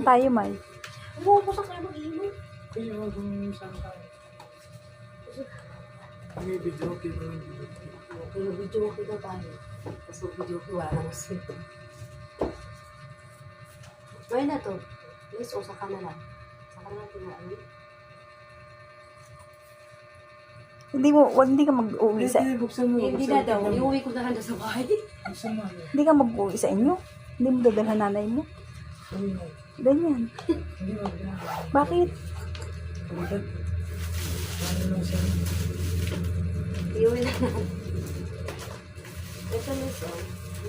tayo, May? Oo, kung saan tayo mag-iinom? Kaya huwag kung saan tayo. May video, kita ng video. Okay, video ko daw tayo. Tapos video ko, wala naman sila. Ngayon na to. Please, o saka na lang. Saka na lang tinaano. Hindi ka mag-uwi sa... Buksan mo. Hindi na daw. Iuwi ko na lang sa bahay. Buksan mo. Hindi ka mag-uwi sa inyo? Hindi mo dadalhan nanay mo? Ganyan. Hindi mo. Bakit? Ano lang siya? Iuwi na lang. Ito na siya.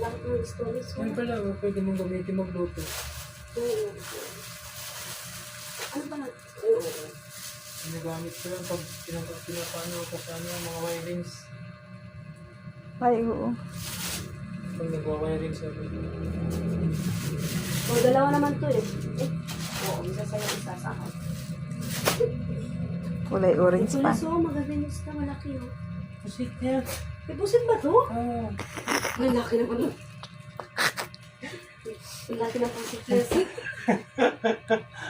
Lahat ng stories ko. Yan pala, pwede mong gamitin magluto. Oo. Ano ba na? Oo. Ginagamit ko yan pag pinapano ko sa ano, mga wirings. Ay, oo. Pag nagwa-wiring siya. O, dalawa naman to eh. Oo, isa sa'yo, isa sa akin. Kulay orange pa. So, magaganyan ka, malaki oh. Pusit niya. Eh, pusit ba to? Oo. Malaki naman oh. Malaki na pusit niya.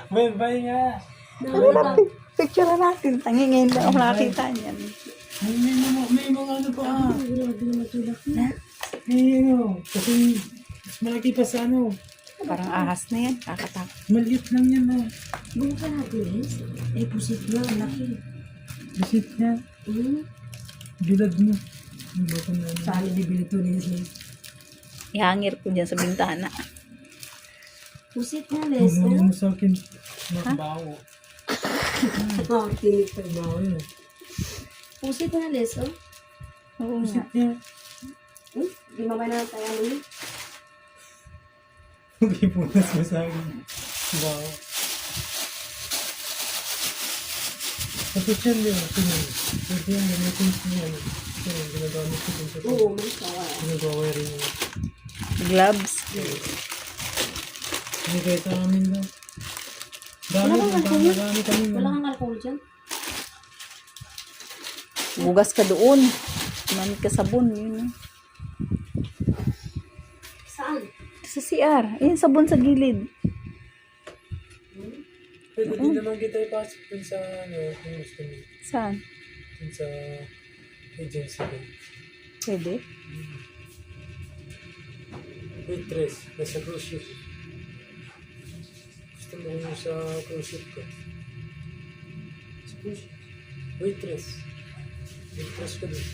Bay nga. Ano na, picture na natin. Tangi ngayon lang ako nakakita niyan. May mga ano pa. Grabe naman ito laki. May ano. Kasi mas malaki pa sa ano. Parang ahas na yan. Kakatak. Maliit lang yan ha. Buka natin eh. Eh, pusit na, laki. Pusit niya. Bilad mo. Ang bako na ano. Saan bibili ito niya? Ihangir ko dyan sa bintana. Pusit na, Les. Bumuli mo sa akin. Magbaho. Oh, tinig pa. Magbaho yun. Pusit na, Les, oh. Oo nga. Pusit niya. Di mamaya na tayo ano yun. Hindi punas mo sa akin. Magbaho. Tapos yan din. Pwede yan. Gamitin ko yan. Yan, ginagamit ko dun sa Oo, may sawa. ginagawa-wiring mo. Gloves. Hindi kayo sa amin lang. Dami kami. Wala kang alcohol dyan? Bugas ka doon. Manit ka sabon. Yun. Saan? Sa CR. Ayun, sabon sa gilid. Pwede din naman kita ipasok dun sa ano, kung gusto mo. Saan? Dun sa agency ko. Pwede. Waitress, nasa cruise ship. Gusto mo kung sa cruise ship ko. Sa cruise ship. Waitress. Waitress ko din.